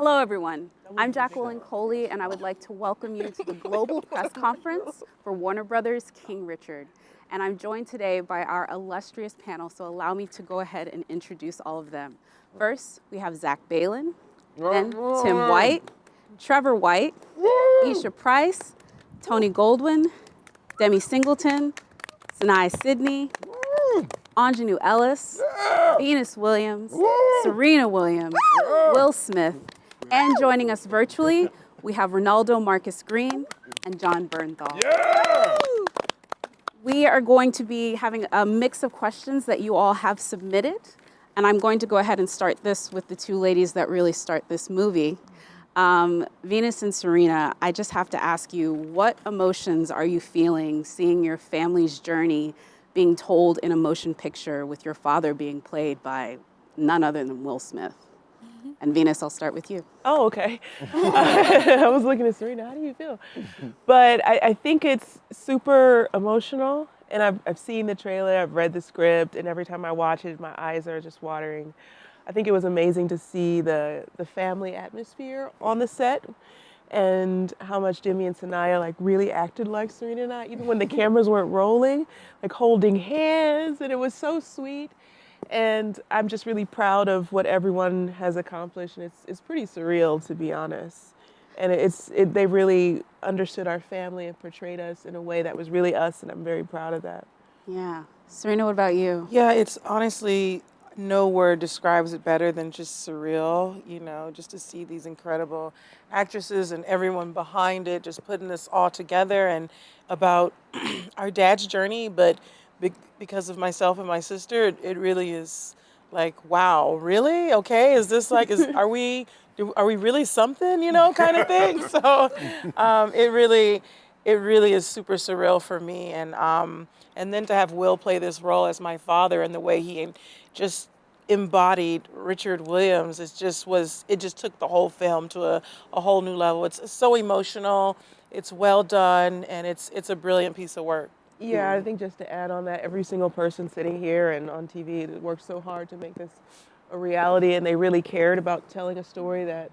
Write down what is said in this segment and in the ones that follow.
Hello, everyone. I'm Jacqueline Coley, and I would like to welcome you to the Global Press Conference for Warner Brothers' King Richard. And I'm joined today by our illustrious panel, so allow me to go ahead and introduce all of them. First, we have Zach Baylin, then Tim White, Trevor White, Isha Price, Tony Goldwyn, Demi Singleton, Saniyya Sidney, Aunjanue Ellis, Venus Williams, Serena Williams, Will Smith, and joining us virtually, we have Reinaldo Marcus Green and Jon Bernthal. Yeah! We are going to be having a mix of questions that you all have submitted, and I'm going to go ahead and start this with the two ladies that really start this movie. Venus and Serena, I just have to ask you, what emotions are you feeling seeing your family's journey being told in a motion picture with your father being played by none other than Will Smith? And Venus, I'll start with you. Oh, okay. I was looking at Serena. How do you feel? But I think it's super emotional. And I've seen the trailer, I've read the script, and every time I watch it, my eyes are just watering. I think it was amazing to see the family atmosphere on the set and how much Demi and Saniyya like really acted like Serena and I, even when the cameras weren't rolling, like holding hands, and it was so sweet. And I'm just really proud of what everyone has accomplished, and it's pretty surreal, to be honest. And they really understood our family and portrayed us in a way that was really us, and I'm very proud of that. Yeah. Serena, what about you? Yeah, it's honestly, no word describes it better than just surreal, just to see these incredible actresses and everyone behind it, just putting this all together, and about our dad's journey, but because of myself and my sister, it really is like, wow, really? Okay, is this like, are we really something, kind of thing? So it really is super surreal for me, and then to have Will play this role as my father, and the way he just embodied Richard Williams, it just took the whole film to a whole new level. It's so emotional, it's well done, and it's a brilliant piece of work. Yeah, I think just to add on that, every single person sitting here and on TV worked so hard to make this a reality, and they really cared about telling a story that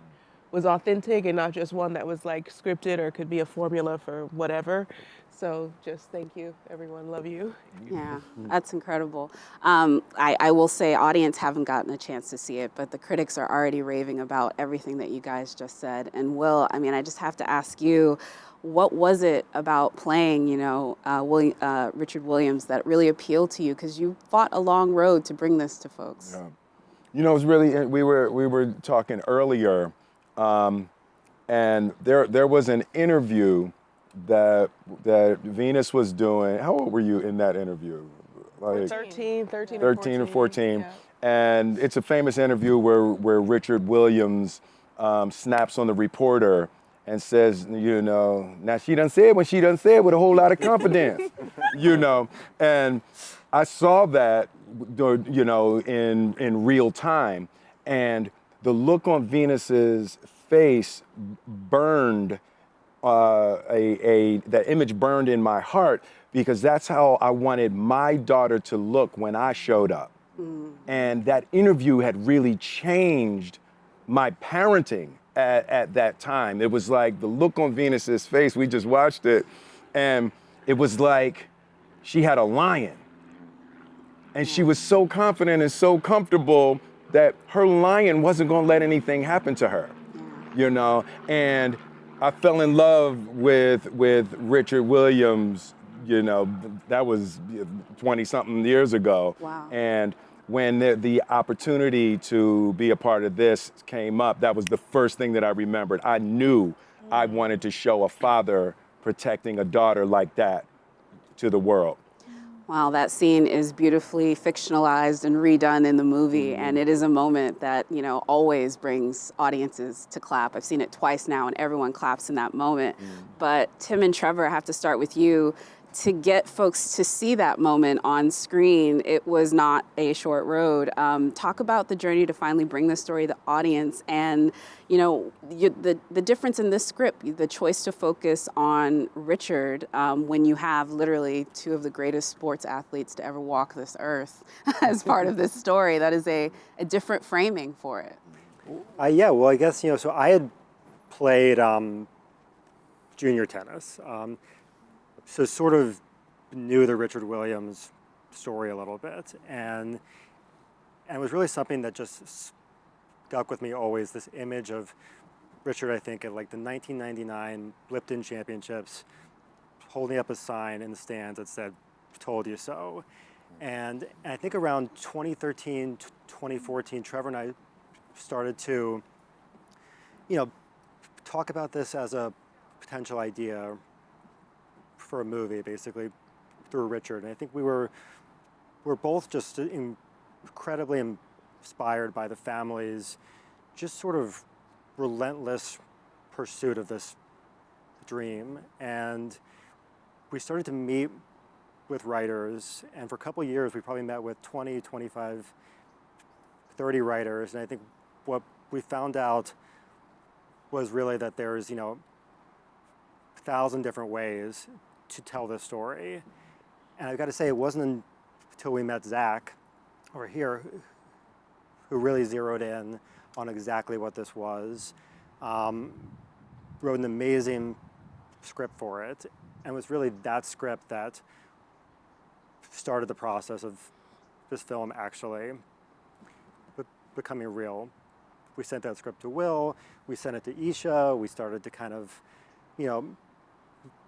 was authentic and not just one that was like scripted or could be a formula for whatever. So just thank you, everyone. Love you. Yeah, that's incredible. I will say audience haven't gotten a chance to see it, but the critics are already raving about everything that you guys just said. And Will, I just have to ask you, what was it about playing, Richard Williams that really appealed to you? Because you fought a long road to bring this to folks. Yeah. It's really, we were talking earlier, and there was an interview that Venus was doing. How old were you in that interview? Like 13 or 14. Yeah. And it's a famous interview where Richard Williams snaps on the reporter and says, now she done said what she done said with a whole lot of confidence, And I saw that, in real time. And the look on Venus's face burned, that image burned in my heart, because that's how I wanted my daughter to look when I showed up. And that interview had really changed my parenting at that time. It was like the look on Venus's face, we just watched it, and it was like she had a lion. And she was so confident and so comfortable that her lion wasn't gonna let anything happen to her, And I fell in love with Richard Williams, that was 20-something years ago. Wow. And when the opportunity to be a part of this came up, that was the first thing that I remembered. I knew I wanted to show a father protecting a daughter like that to the world. Wow, that scene is beautifully fictionalized and redone in the movie, and it is a moment that, always brings audiences to clap. I've seen it twice now, and everyone claps in that moment. But Tim and Trevor, I have to start with you. To get folks to see that moment on screen, it was not a short road. Talk about the journey to finally bring this story to the audience, and the difference in this script, the choice to focus on Richard when you have literally two of the greatest sports athletes to ever walk this earth as part of this story. That is a different framing for it. Yeah, well, I guess, so I had played junior tennis, so sort of knew the Richard Williams story a little bit, and it was really something that just stuck with me always, this image of Richard, I think, at like the 1999 Lipton Championships, holding up a sign in the stands that said, "Told you so." And I think around 2013, 2014, Trevor and I started to, talk about this as a potential idea for a movie, basically, through Richard. And I think we're both just incredibly inspired by the family's just sort of relentless pursuit of this dream. And we started to meet with writers, and for a couple of years we probably met with 20, 25, 30 writers, and I think what we found out was really that there's 1,000 different ways to tell this story. And I've got to say, it wasn't until we met Zach over here who really zeroed in on exactly what this was, wrote an amazing script for it, and it was really that script that started the process of this film actually becoming real. We sent that script to Will, we sent it to Isha, we started to kind of,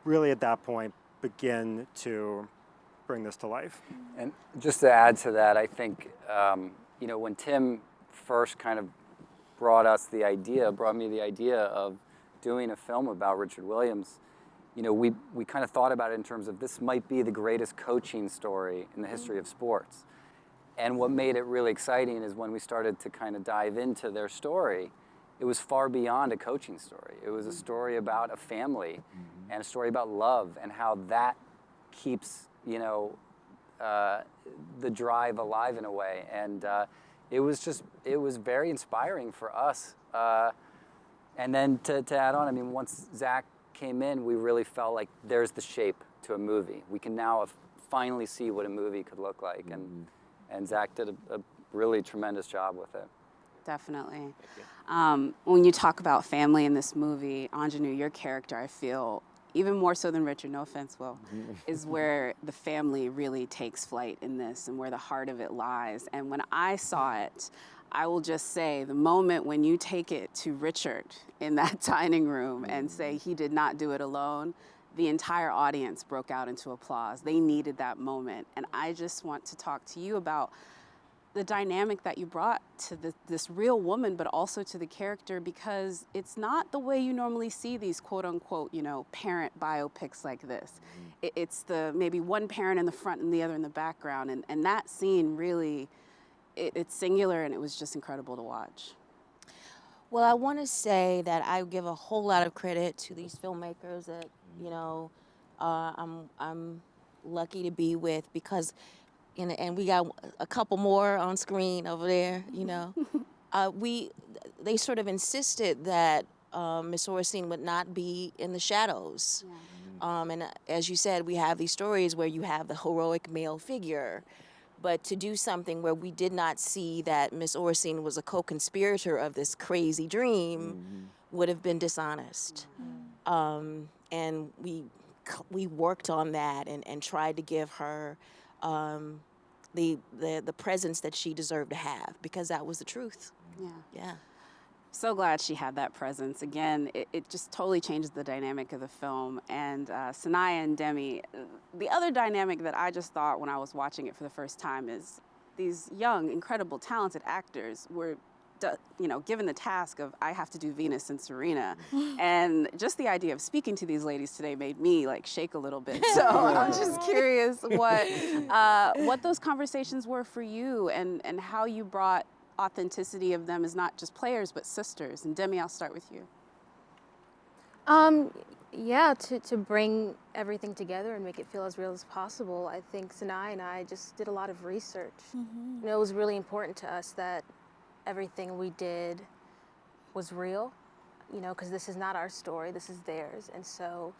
really at that point begin to bring this to life. And just to add to that, I think, when Tim first kind of brought me the idea of doing a film about Richard Williams, we kind of thought about it in terms of this might be the greatest coaching story in the history of sports. And what made it really exciting is when we started to kind of dive into their story, it was far beyond a coaching story. It was a story about a family and a story about love and how that keeps, the drive alive in a way. And it was very inspiring for us. And then to add on, once Zach came in, we really felt like there's the shape to a movie. We can now finally see what a movie could look like. And Zach did a really tremendous job with it. Definitely. When you talk about family in this movie, Aunjanue, your character, I feel, even more so than Richard, no offense, Will, is where the family really takes flight in this and where the heart of it lies. And when I saw it, I will just say the moment when you take it to Richard in that dining room and say he did not do it alone, the entire audience broke out into applause. They needed that moment. And I just want to talk to you about the dynamic that you brought to this real woman, but also to the character, because it's not the way you normally see these quote unquote, parent biopics like this. It's the maybe one parent in the front and the other in the background. And that scene really, it's singular, and it was just incredible to watch. Well, I want to say that I give a whole lot of credit to these filmmakers that, I'm lucky to be with, because, and we got a couple more on screen over there, they sort of insisted that Miss Orstein would not be in the shadows. Yeah. And as you said, we have these stories where you have the heroic male figure, but to do something where we did not see that Miss Orstein was a co-conspirator of this crazy dream would have been dishonest. And we worked on that and tried to give her the presence that she deserved to have, because that was the truth. Yeah. So glad she had that presence. Again, it just totally changes the dynamic of the film. And Saniyya and Demi, the other dynamic that I just thought when I was watching it for the first time is these young, incredible, talented actors were given the task of, I have to do Venus and Serena. And just the idea of speaking to these ladies today made me shake a little bit. So I'm just curious what those conversations were for you, and how you brought authenticity of them as not just players, but sisters. And Demi, I'll start with you. Yeah, to bring everything together and make it feel as real as possible, I think Saniyya and I just did a lot of research. It was really important to us that everything we did was real, because this is not our story, this is theirs. And so,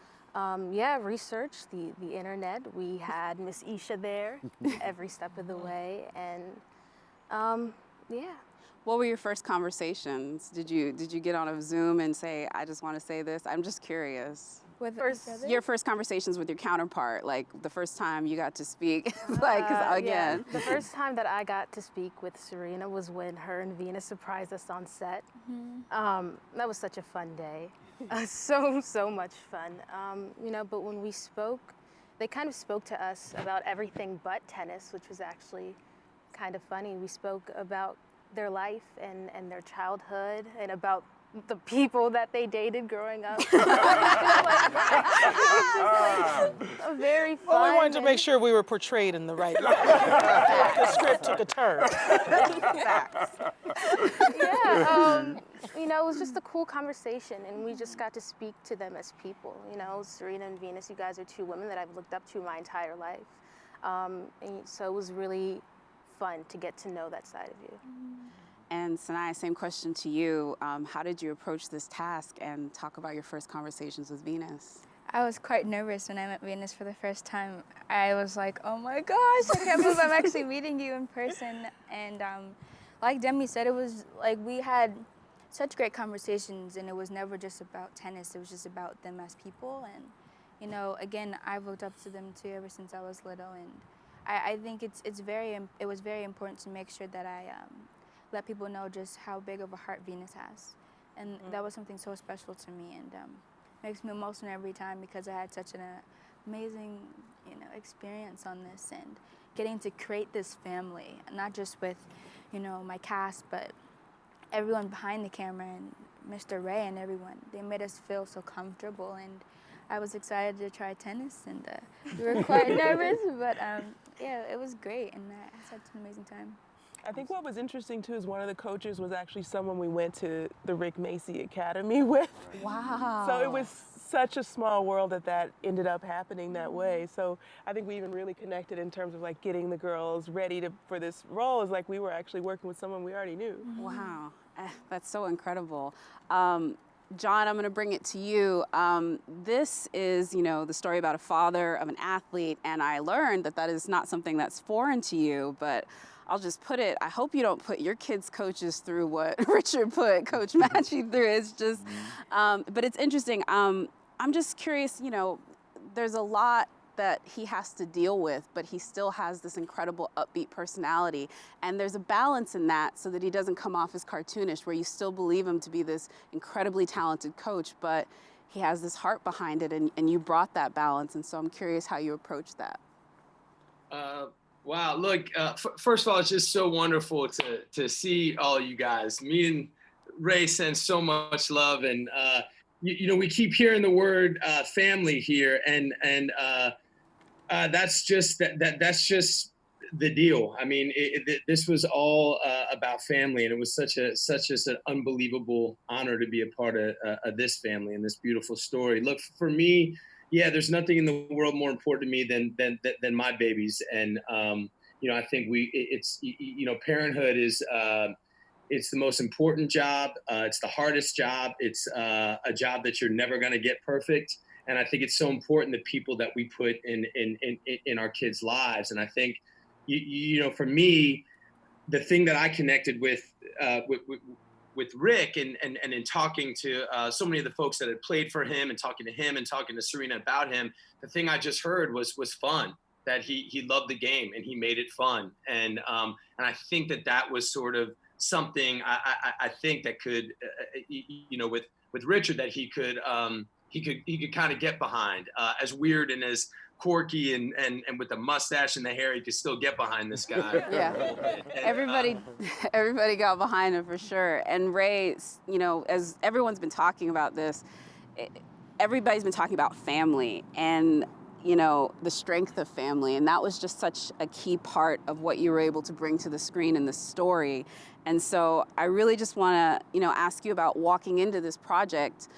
research, the internet. We had Miss Isha there every step of the way. And What were your first conversations? Did you get on a Zoom and say, I just want to say this? I'm just curious. With Your first conversations with your counterpart, like the first time you got to speak, like, 'cause again. Yeah. The first time that I got to speak with Serena was when her and Venus surprised us on set. That was such a fun day. So much fun. You know, but when we spoke, they kind of spoke to us about everything but tennis, which was actually kind of funny. We spoke about their life and their childhood and about the people that they dated growing up. It was a very fun. Well, we wanted to make sure we were portrayed in the right light. The script took a turn. Facts. Yeah, you know, it was just a cool conversation, and we just got to speak to them as people. You know, Serena and Venus, you guys are two women that I've looked up to my entire life. And so it was really fun to get to know that side of you. And Saniyya, same question to you. How did you approach this task and talk about your first conversations with Venus? I was quite nervous when I met Venus for the first time. I was like, oh my gosh, I can't believe I'm actually meeting you in person. And like Demi said, it was like we had such great conversations, and it was never just about tennis. It was just about them as people. And, you know, again, I've looked up to them too ever since I was little. And I think it was very important to make sure that I let people know just how big of a heart Venus has. And that was something so special to me, and makes me emotional every time because I had such an amazing, you know, experience on this, and getting to create this family, not just with, you know, my cast, but everyone behind the camera and Mr. Ray and everyone. They made us feel so comfortable, and I was excited to try tennis, and we were quite nervous, but yeah, it was great, and I had such an amazing time. I think what was interesting too is one of the coaches was actually someone we went to the Rick Macy Academy with. Wow. So it was such a small world that ended up happening that way. So I think we even really connected in terms of like getting the girls ready for this role. Is like we were actually working with someone we already knew. Wow, that's so incredible. Jon, I'm going to bring it to you. This is, you know, the story about a father of an athlete, and I learned that is not something that's foreign to you, but I'll just put it, I hope you don't put your kids' coaches through what Richard put Coach Matchy through. It's just, but it's interesting. I'm just curious, you know, there's a lot that he has to deal with, but he still has this incredible upbeat personality. And there's a balance in that so that he doesn't come off as cartoonish, where you still believe him to be this incredibly talented coach, but he has this heart behind it, and you brought that balance. And so I'm curious how you approach that. Wow, look, first of all, it's just so wonderful to see all you guys. Me and Ray send so much love, and you know, we keep hearing the word family here, and that's just that's just the deal. I mean, this was all about family, and it was such an unbelievable honor to be a part of this family and this beautiful story. Look, for me, yeah, there's nothing in the world more important to me than my babies, and you know, I think it's you know, parenthood is it's the most important job. It's the hardest job. It's a job that you're never going to get perfect, and I think it's so important the people that we put in our kids' lives. And I think you know, for me, the thing that I connected with Rick and in talking to so many of the folks that had played for him, and talking to Serena about him, the thing I just heard was fun, that he loved the game and he made it fun. And I think that was sort of something I think that could, you know, with Richard, that he could kind of get behind, as weird and as quirky and with the mustache and the hair, he could still get behind this guy. Yeah, everybody got behind him for sure. And Ray, you know, as everyone's been talking about this, everybody's been talking about family and, you know, the strength of family. And that was just such a key part of what you were able to bring to the screen in the story. And so I really just want to, you know, ask you about walking into this project,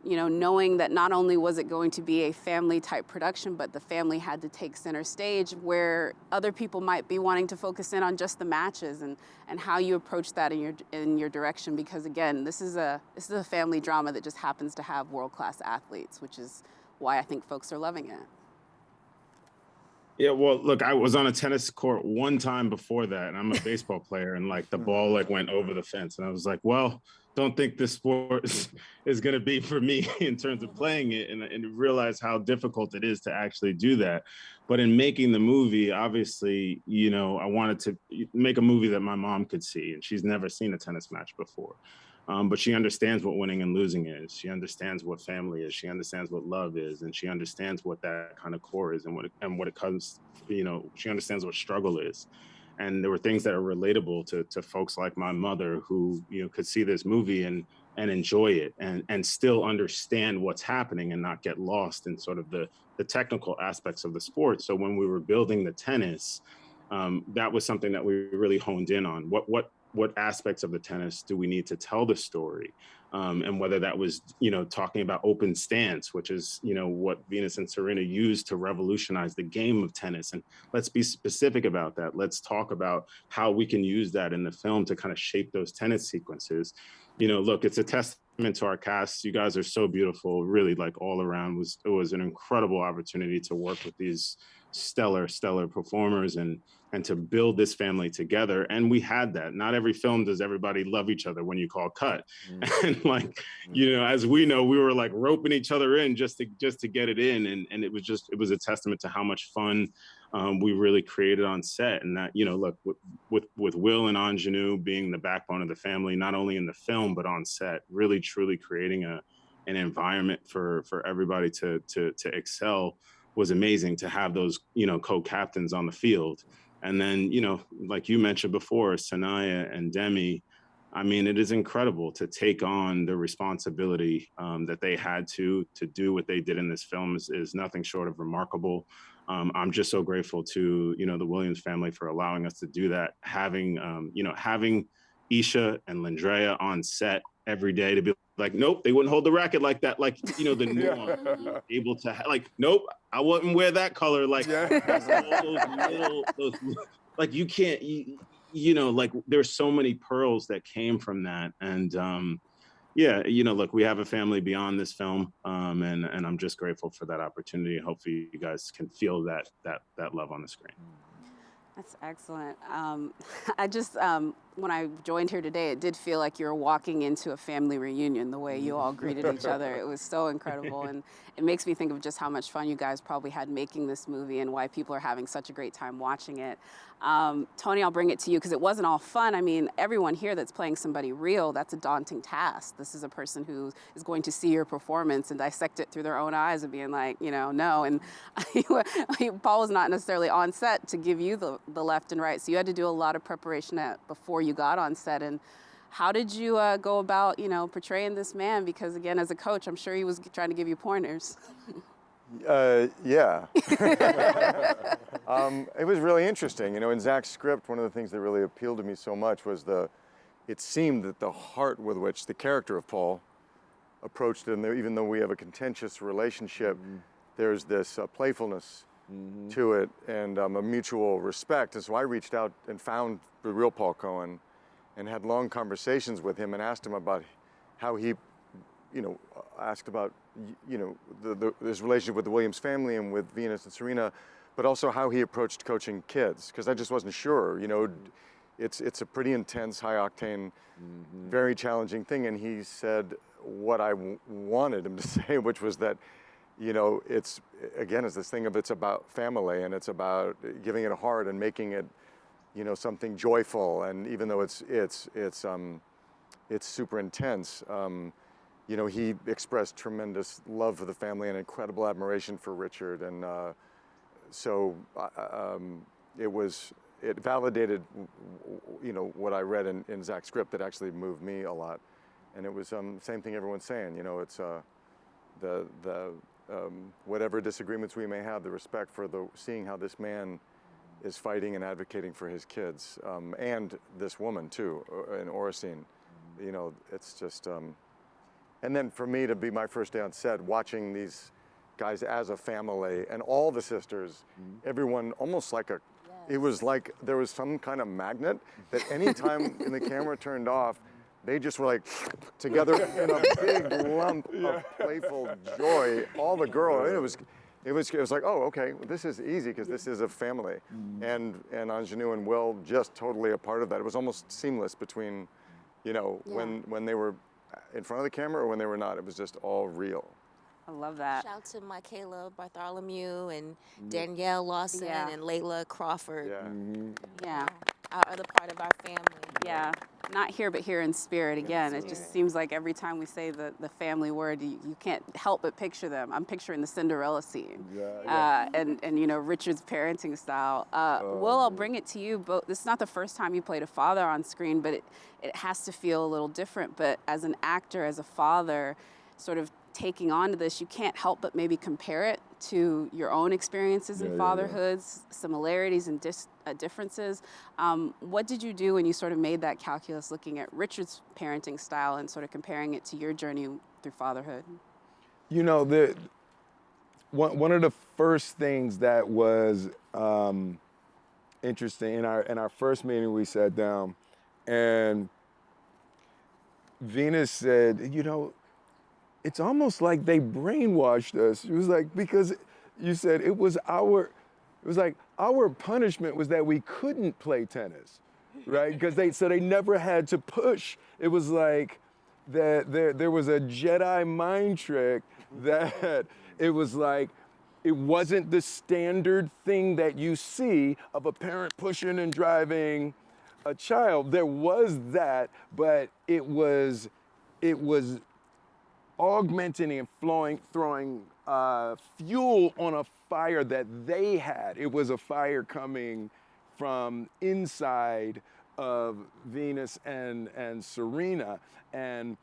you know, knowing that not only was it going to be a family type production, but the family had to take center stage, where other people might be wanting to focus in on just the matches, and how you approach that in your direction. Because again, this is a family drama that just happens to have world-class athletes, which is why I think folks are loving it. Yeah, well, look, I was on a tennis court one time before that, and I'm a baseball player, and like the ball like went over the fence, and I was like, well, don't think this sport is going to be for me in terms of playing it, and realize how difficult it is to actually do that. But in making the movie, obviously, you know, I wanted to make a movie that my mom could see, and she's never seen a tennis match before. But she understands what winning and losing is. She understands what family is. She understands what love is, and she understands what that kind of core is, and what it comes. You know, she understands what struggle is. And there were things that are relatable to folks like my mother, who, you know, could see this movie and enjoy it, and still understand what's happening and not get lost in sort of the technical aspects of the sport. So when we were building the tennis, that was something that we really honed in on. What aspects of the tennis do we need to tell the story? And whether that was, you know, talking about open stance, which is, you know, what Venus and Serena used to revolutionize the game of tennis. And let's be specific about that. Let's talk about how we can use that in the film to kind of shape those tennis sequences. You know, look, it's a testament to our cast. You guys are so beautiful, really, like all around. It was an incredible opportunity to work with these stellar performers and to build this family together. And we had that. Not every film does everybody love each other when you call cut. And like, you know, as we know, we were like roping each other in just to get it in. And it was a testament to how much fun we really created on set. And that, you know, look, with Will and Aunjanue being the backbone of the family, not only in the film, but on set, really truly creating an environment for everybody to excel was amazing. To have those, you know, co-captains on the field. And then, you know, like you mentioned before, Saniyya and Demi, I mean, it is incredible to take on the responsibility that they had to do what they did in this film is nothing short of remarkable. I'm just so grateful to, you know, the Williams family for allowing us to do that. Having Isha and Lindrea on set every day to be like, nope, they wouldn't hold the racket like that. Like, you know, the norm. Able to like, nope, I wouldn't wear that color. Like, those like you can't, you know, like there's so many pearls that came from that. And yeah, you know, look, we have a family beyond this film, and I'm just grateful for that opportunity. Hopefully you guys can feel that love on the screen. That's excellent. I just, when I joined here today, it did feel like you were walking into a family reunion, the way you all greeted each other. It was so incredible. And it makes me think of just how much fun you guys probably had making this movie and why people are having such a great time watching it. Tony, I'll bring it to you because it wasn't all fun. I mean, everyone here that's playing somebody real, that's a daunting task. This is a person who is going to see your performance and dissect it through their own eyes and being like, you know, no. And Paul was not necessarily on set to give you the left and right. So you had to do a lot of preparation before you got on set. And how did you go about, you know, portraying this man? Because again, as a coach, I'm sure he was trying to give you pointers. Yeah. It was really interesting. You know, in Zach's script, one of the things that really appealed to me so much was it seemed that the heart with which the character of Paul approached it, and even though we have a contentious relationship, there's this playfulness to it and a mutual respect. And so I reached out and found the real Paul Cohen and had long conversations with him and asked him about how he, you know, asked about, you know, his relationship with the Williams family and with Venus and Serena, but also how he approached coaching kids, because I just wasn't sure. You know, it's a pretty intense, high octane, very challenging thing. And he said what I wanted him to say, which was that, you know, it's this thing of it's about family and it's about giving it a heart and making it, you know, something joyful. And even though it's super intense, you know, he expressed tremendous love for the family and incredible admiration for Richard. And so it validated, you know, what I read in Zach's script that actually moved me a lot. And it was same thing everyone's saying, you know, it's whatever disagreements we may have, the respect for seeing how this man is fighting and advocating for his kids, and this woman too, in Oracene. You know, it's just, and then for me to be my first day on set, watching these guys as a family and all the sisters, everyone almost like it was like there was some kind of magnet that anytime the camera turned off, they just were like together in a big lump of playful joy. All the girls, It was like, oh, okay, well, this is easy because this is a family. And Aunjanue and Will just totally a part of that. It was almost seamless between, when they were in front of the camera or when they were not. It was just all real. I love that. Shout out to Michaela Bartholomew and Danielle Lawson and Layla Crawford. Yeah. Our other part of our family. Yeah. Not here, but here in spirit again. It just seems like every time we say the family word, you can't help but picture them. I'm picturing the Cinderella scene. And Richard's parenting style. Will, I'll bring it to you. But this is not the first time you played a father on screen, but it has to feel a little different. But as an actor, as a father, sort of taking on to this, you can't help but maybe compare it to your own experiences in fatherhoods, similarities and differences. What did you do when you sort of made that calculus, looking at Richard's parenting style and sort of comparing it to your journey through fatherhood? One of the first things that was interesting in our first meeting, we sat down, and Venus said, it's almost like they brainwashed us. It was like, because you said our punishment was that we couldn't play tennis, right? Because they never had to push. It was like that there was a Jedi mind trick that it was like, it wasn't the standard thing that you see of a parent pushing and driving a child. There was that, but it was augmenting and throwing fuel on a fire that they had. It was a fire coming from inside of Venus and Serena. And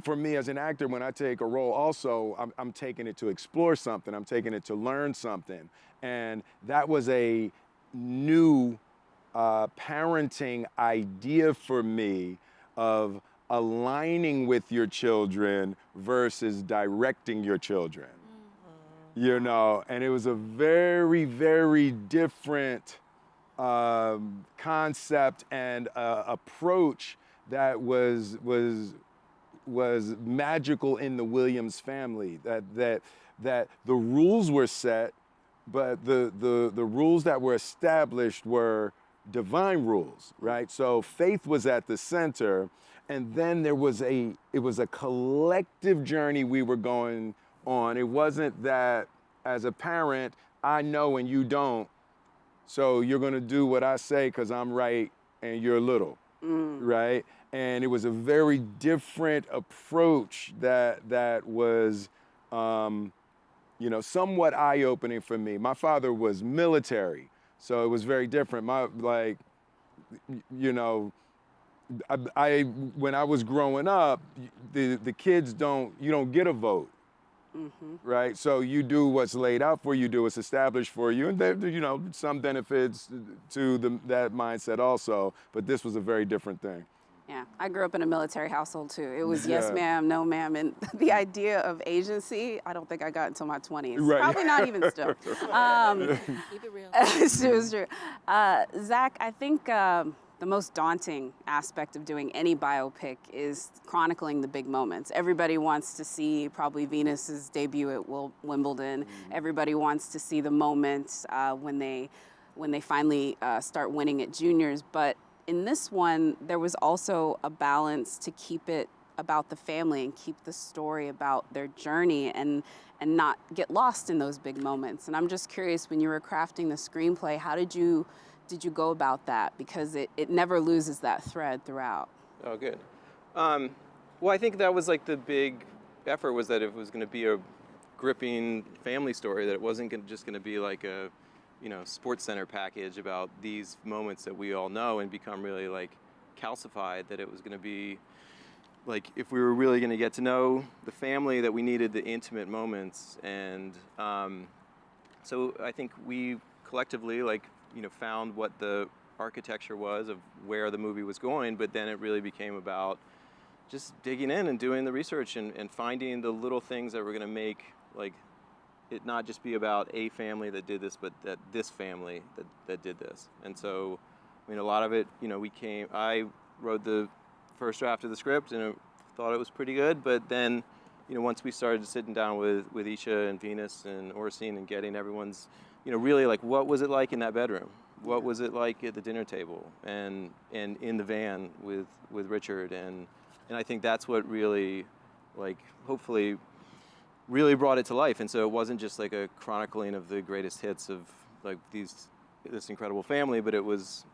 for me as an actor, when I take a role also, I'm taking it to explore something. I'm taking it to learn something. And that was a new parenting idea for me of aligning with your children versus directing your children. And it was a very, very different concept and approach that was magical in the Williams family. That the rules were set, but the rules that were established were divine rules, right? So faith was at the center. And then it was a collective journey we were going on. It wasn't that as a parent, I know and you don't, so you're gonna do what I say because I'm right and you're little, right? And it was a very different approach that was, somewhat eye-opening for me. My father was military, so it was very different. When I was growing up, the kids you don't get a vote, right? So you do what's laid out for you, do what's established for you, and there, some benefits to that mindset also. But this was a very different thing. Yeah, I grew up in a military household too. It was yes ma'am, no ma'am, and the idea of agency, I don't think I got until my 20s. Right. Probably not even still. Keep it real. It's true. Zach, I think the most daunting aspect of doing any biopic is chronicling the big moments. Everybody wants to see probably Venus's debut at Wimbledon. Everybody wants to see the moments when they finally start winning at juniors. But in this one, there was also a balance to keep it about the family and keep the story about their journey and not get lost in those big moments. And I'm just curious, when you were crafting the screenplay, how did you go about that? Because it never loses that thread throughout. Oh, good. Well, I think that was like the big effort, was that it was going to be a gripping family story, that it wasn't just going to be like a Sports Center package about these moments that we all know and become really like calcified, that it was going to be like, if we were really going to get to know the family, that we needed the intimate moments. And so I think we collectively found what the architecture was of where the movie was going, but then it really became about just digging in and doing the research and finding the little things that were going to make it not just be about a family that did this, but that this family that did this. And so, a lot of it, I wrote the first draft of the script and I thought it was pretty good, but then once we started sitting down with Isha and Venus and Orsine and getting everyone's, really like, what was it like in that bedroom? What was it like at the dinner table and in the van with Richard? And I think that's what really, like, hopefully really brought it to life. And so it wasn't just like a chronicling of the greatest hits of like this incredible family, but it was,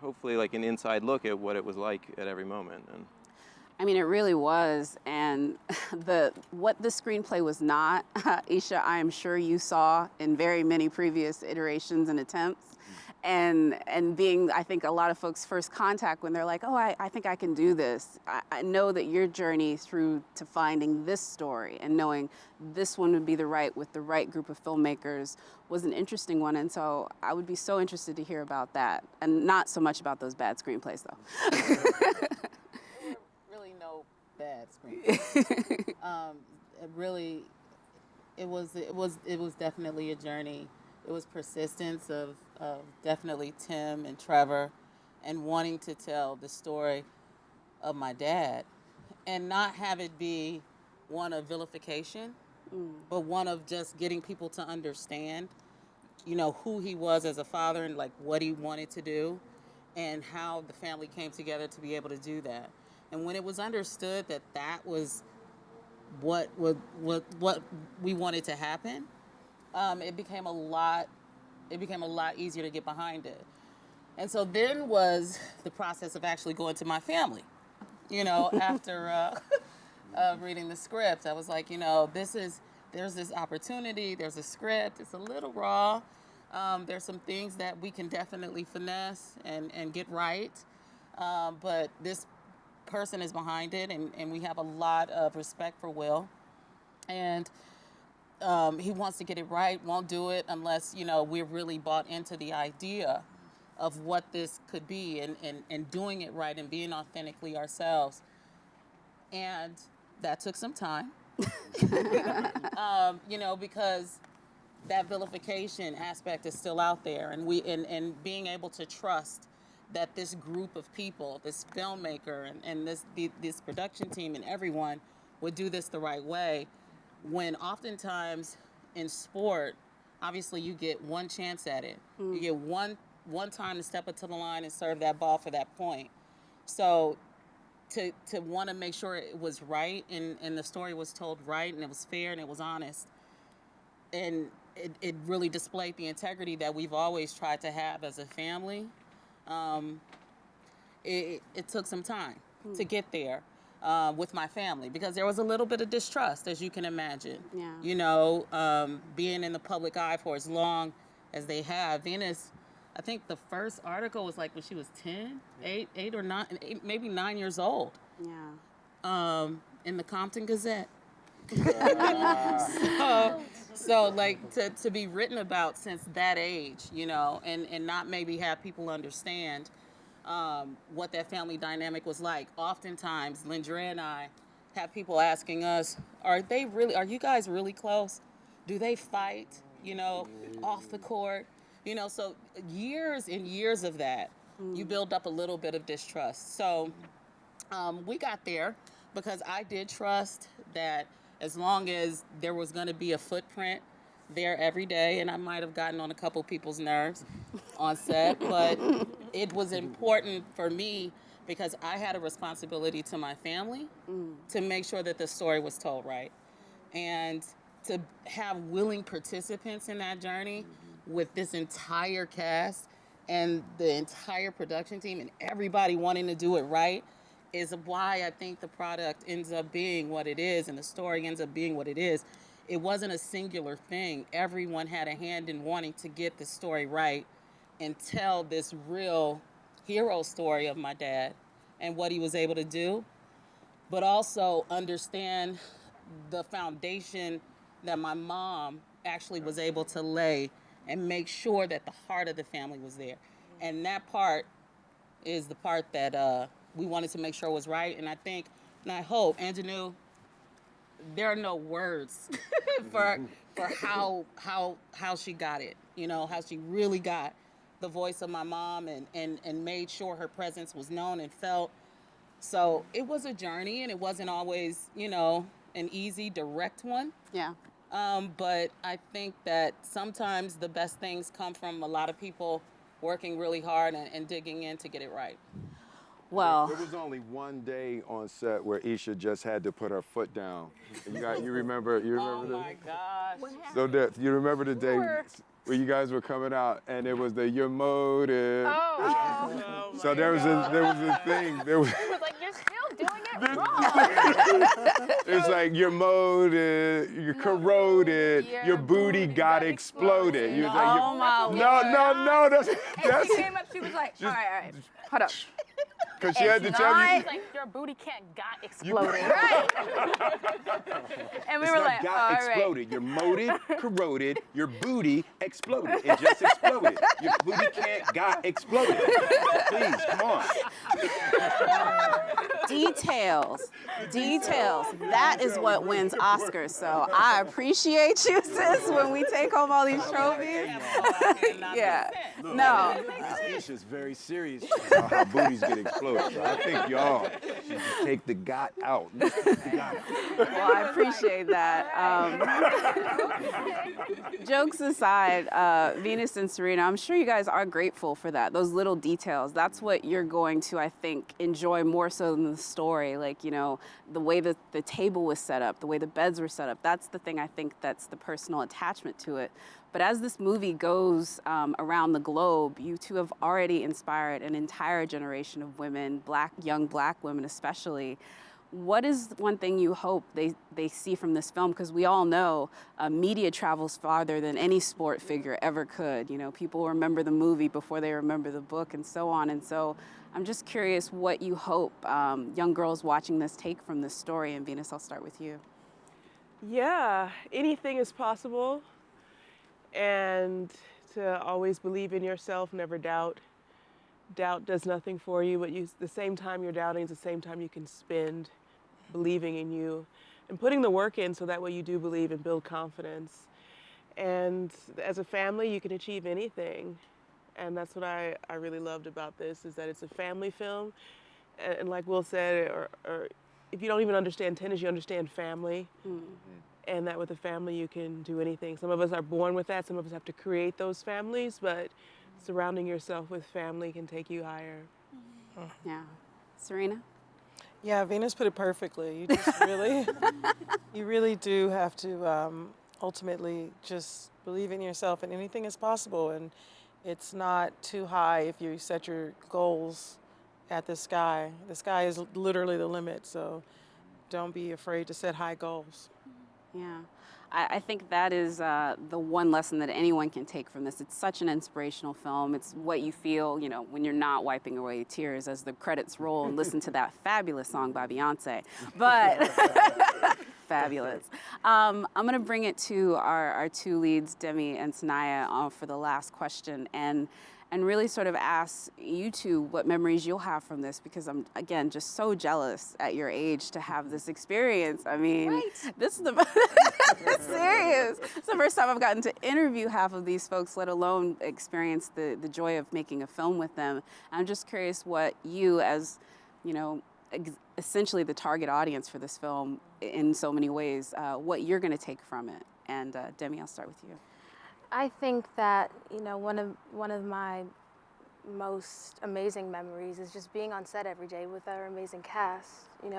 hopefully like an inside look at what it was like at every moment. And I mean, it really was. And what the screenplay was not, Isha, I am sure you saw in very many previous iterations and attempts. And being, I think, a lot of folks' first contact when they're like, oh, I think I can do this. I know that your journey through to finding this story and knowing this one would be with the right group of filmmakers was an interesting one. And so I would be so interested to hear about that. And not so much about those bad screenplays, though. Really no bad screenplays. It was definitely a journey. It was persistence of definitely Tim and Trevor and wanting to tell the story of my dad and not have it be one of vilification, but one of just getting people to understand, who he was as a father and like what he wanted to do and how the family came together to be able to do that. And when it was understood that that was what we wanted to happen, it became a lot easier to get behind it. And so then was the process of actually going to my family, after reading the script. I was like, there's this opportunity, there's a script, it's a little raw. There's some things that we can definitely finesse and get right. But this person is behind it, and we have a lot of respect for Will. And he wants to get it right, won't do it unless, we're really bought into the idea of what this could be and doing it right and being authentically ourselves. And that took some time, because that vilification aspect is still out there. And being able to trust that this group of people, this filmmaker and this production team and everyone would do this the right way. When oftentimes in sport, obviously you get one chance at it. You get one time to step up to the line and serve that ball for that point. So to want to make sure it was right and the story was told right and it was fair and it was honest. And it really displayed the integrity that we've always tried to have as a family. It took some time to get there. With my family, because there was a little bit of distrust, as you can imagine. Yeah. Being in the public eye for as long as they have. Venus, I think the first article was like when she was 10, 8 or 9, maybe 9 years old. Yeah. In the Compton Gazette. So like to be written about since that age, and not maybe have people understand what that family dynamic was like. Oftentimes, Lindra and I have people asking us, are you guys really close? Do they fight, off the court? So years and years of that, you build up a little bit of distrust. So we got there because I did trust that as long as there was going to be a footprint there every day, and I might have gotten on a couple people's nerves on set, but it was important for me because I had a responsibility to my family to make sure that the story was told right. And to have willing participants in that journey with this entire cast and the entire production team and everybody wanting to do it right is why I think the product ends up being what it is and the story ends up being what it is. It wasn't a singular thing. Everyone had a hand in wanting to get the story right and tell this real hero story of my dad and what he was able to do, but also understand the foundation that my mom actually was able to lay and make sure that the heart of the family was there. And that part is the part that we wanted to make sure was right. And I think, and I hope, Aunjanue, there are no words for how she got it, how she really got the voice of my mom and made sure her presence was known and felt. So it was a journey, and it wasn't always, an easy, direct one. Yeah. But I think that sometimes the best things come from a lot of people working really hard and digging in to get it right. Well, there was only one day on set where Isha just had to put her foot down. You remember this? Oh my gosh. So you remember the day where you guys were coming out and it was your motive. Oh. So there was a thing. There was. He was like, you're still doing it wrong. It's like your motive, you're corroded, your booty got exploded. You was like, Oh my no, that's. She came up, she was like, all right, hold up. Because she had to tell you. She's like, your booty can't got exploded. Right. And we were like, got all right. exploded. Your motive corroded. Your booty exploded. It just exploded. Your booty can't got exploded. Please, come on. Details. That is what wins Oscars. So I appreciate you, sis, when we take home all these trophies. Yeah. No. Isha's very serious about how booties get exploded. So I think y'all should just take the got out. Well, I appreciate that. Jokes aside, Venus and Serena, I'm sure you guys are grateful for that, those little details. That's what you're going to, I think, enjoy more so than the story. Like, the way that the table was set up, the way the beds were set up, that's the thing I think that's the personal attachment to it. But as this movie goes around the globe, you two have already inspired an entire generation of women, young black women especially. What is one thing you hope they see from this film? Because we all know media travels farther than any sport figure ever could. People remember the movie before they remember the book and so on. And so I'm just curious what you hope young girls watching this take from this story. And Venus, I'll start with you. Yeah, anything is possible. And to always believe in yourself, never doubt. Doubt does nothing for you, but the same time you're doubting is the same time you can spend believing in you and putting the work in so that way you do believe and build confidence. And as a family, you can achieve anything. And that's what I really loved about this, is that it's a family film. And like Will said, or if you don't even understand tennis, you understand family. Mm-hmm. And that with a family, you can do anything. Some of us are born with that. Some of us have to create those families, but surrounding yourself with family can take you higher. Mm-hmm. Yeah. Serena? Yeah, Venus put it perfectly. You just you really do have to ultimately just believe in yourself, and anything is possible. And it's not too high if you set your goals at the sky. The sky is literally the limit, so don't be afraid to set high goals. Yeah, I think that is the one lesson that anyone can take from this. It's such an inspirational film. It's what you feel, when you're not wiping away tears as the credits roll and listen to that fabulous song by Beyonce. But fabulous. I'm going to bring it to our two leads, Demi and Saniyya, for the last question. And really sort of ask you two what memories you'll have from this, because I'm, again, just so jealous at your age to have this experience. I mean, this is serious. It's the first time I've gotten to interview half of these folks, let alone experience the joy of making a film with them. I'm just curious what you, as, essentially the target audience for this film in so many ways, what you're going to take from it. And Demi, I'll start with you. I think that, one of my most amazing memories is just being on set every day with our amazing cast.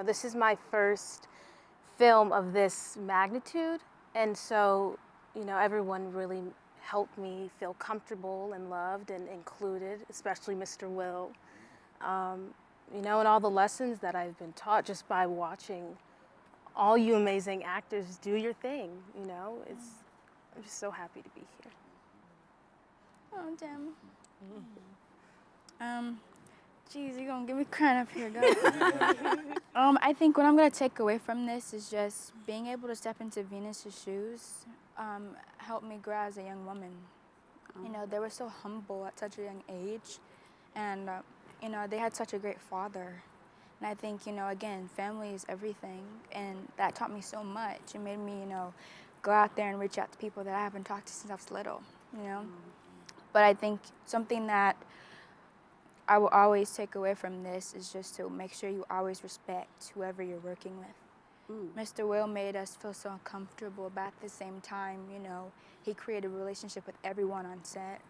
This is my first film of this magnitude, and so, everyone really helped me feel comfortable and loved and included, especially Mr. Will. And all the lessons that I've been taught just by watching all you amazing actors do your thing, I'm just so happy to be here. Oh, damn. Geez, you're gonna get me crying up here, guys. I think what I'm gonna take away from this is just being able to step into Venus's shoes helped me grow as a young woman. They were so humble at such a young age, and they had such a great father. And I think, again, family is everything, and that taught me so much. It made me, go out there and reach out to people that I haven't talked to since I was little, But I think something that I will always take away from this is just to make sure you always respect whoever you're working with. Mr. Will made us feel so uncomfortable, but at the same time, you know, he created a relationship with everyone on set,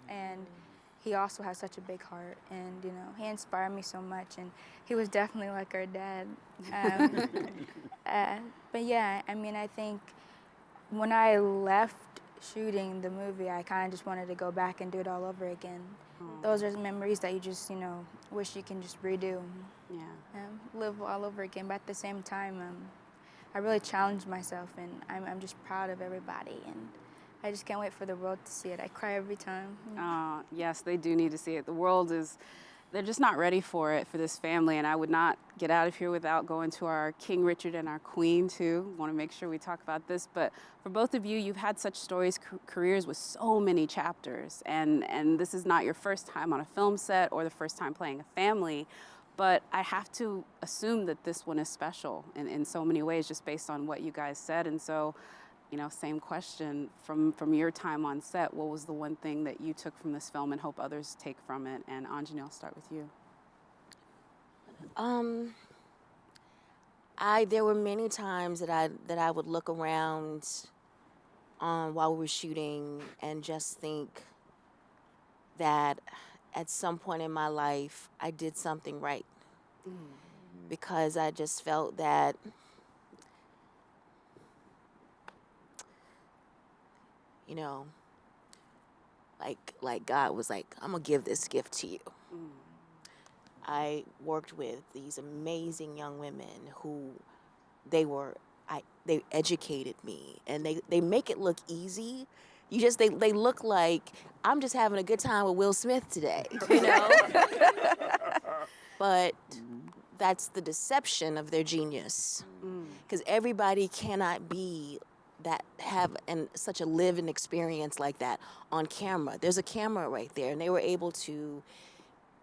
and he also has such a big heart, and you know, he inspired me so much, and he was definitely like our dad. But yeah, I mean, I think when I left shooting the movie, I kind of just wanted to go back and do it all over again. Those are memories that you just, you know, wish you can just redo. Live all over again. But at the same time, I really challenged myself, and I'm just proud of everybody, and I just can't wait for the world to see it. I cry every time. Yes, they do need to see it. The world is, they're just not ready for it, for this family, and I would not get out of here without going to our King Richard and our Queen, too. Want to make sure we talk about this, but for both of you, you've had such stories, careers with so many chapters, and this is not your first time on a film set or the first time playing a family, but I have to assume that this one is special in so many ways, just based on what you guys said, and so, you know, same question, from your time on set, what was the one thing that you took from this film and hope others take from it? And Aunjanue, I'll start with you. There were many times that I would look around while we were shooting and just think that at some point in my life I did something right, because I just felt that you know, like God was like, I'm gonna give this gift to you. I worked with these amazing young women who they educated me, and they make it look easy. They look like I'm just having a good time with Will Smith today, you know? But that's the deception of their genius, because everybody cannot be have such a lived experience like that on camera. There's a camera right there, and they were able to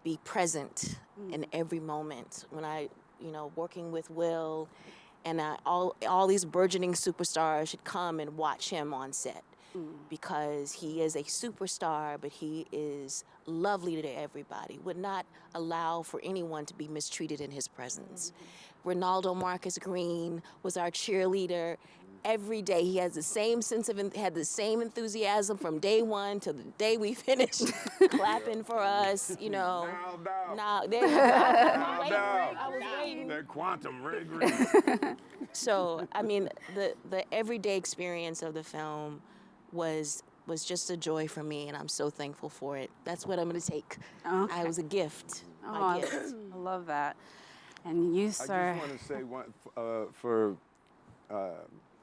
be present in every moment. When I, you know, working with Will, and all these burgeoning superstars should come and watch him on set, because he is a superstar, but he is lovely to everybody, would not allow for anyone to be mistreated in his presence. Reinaldo Marcus Green was our cheerleader. Every day he has the same had the same enthusiasm from day one to the day we finished clapping for us, you know. Now, there you go. I was waiting. That quantum rig. So, I mean, the everyday experience of the film was just a joy for me, and I'm so thankful for it. That's what I'm going to take. Okay. It was a gift. My gift. I love that. And you, sir. I just want to say one for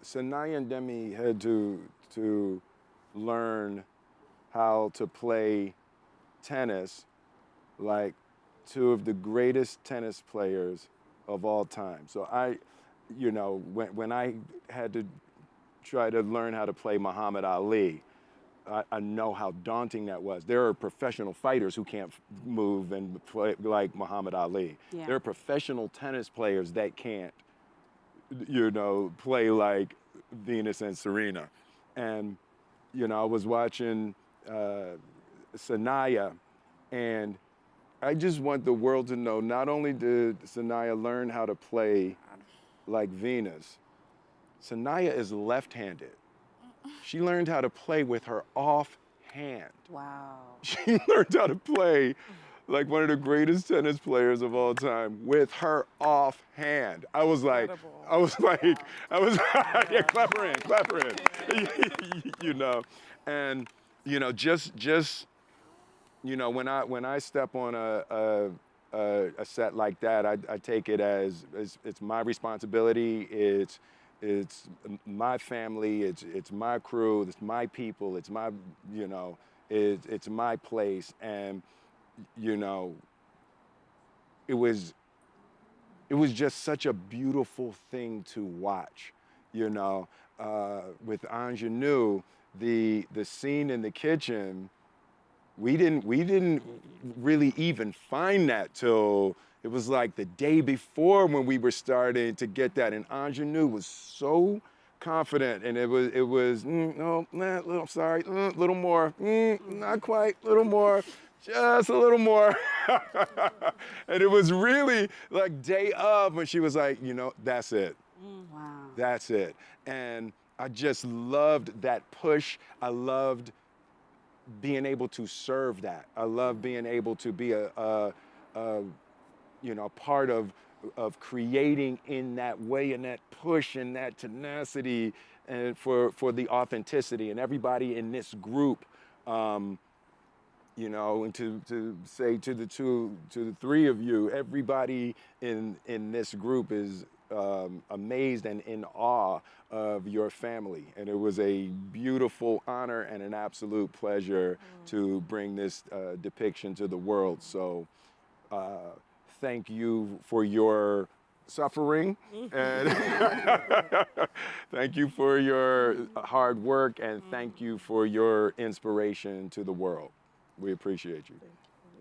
Saniyya and Demi had to learn how to play tennis like two of the greatest tennis players of all time. So you know, when I had to try to learn how to play Muhammad Ali, I know how daunting that was. There are professional fighters who can't move and play like Muhammad Ali. Yeah. There are professional tennis players that can't, you know, play like Venus and Serena. And, you know, I was watching Saniyya, and I just want the world to know, not only did Saniyya learn how to play like Venus, Saniyya is left-handed. She learned how to play with her off hand. Wow. She learned how to play like one of the greatest tennis players of all time with her off hand. I was like, yeah, clap her in. You know, and you know, just you know, when I step on a set like that, I take it as it's my responsibility. It's my family. It's my crew. It's my people. It's my, you know, it's my place. And you know, it was just such a beautiful thing to watch. You know, with Aunjanue, the scene in the kitchen, we didn't really even find that till it was like the day before when we were starting to get that, and Aunjanue was so confident, and it was no, little sorry, little more, not quite, little more, just a little more, and it was really like day of when she was like, you know, that's it. Wow. That's it. And I just loved that push. I loved being able to serve that. I love being able to be a part of creating in that way and that push and that tenacity and for the authenticity. And everybody in this group, and to say to the three of you, everybody in this group is amazed and in awe of your family. And it was a beautiful honor and an absolute pleasure to bring this depiction to the world. So thank you for your suffering and thank you for your hard work and thank you for your inspiration to the world. We appreciate you.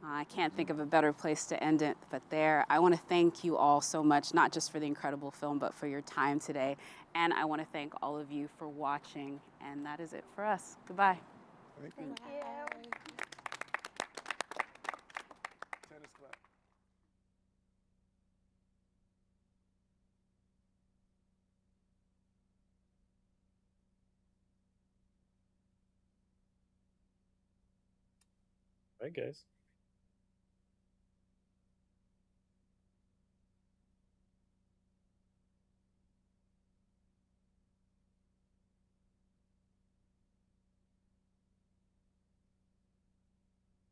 I can't think of a better place to end it but there. I want to thank you all so much, not just for the incredible film, but for your time today. And I want to thank all of you for watching. And that is it for us. Goodbye. Thank you. Tennis clap. All right, guys.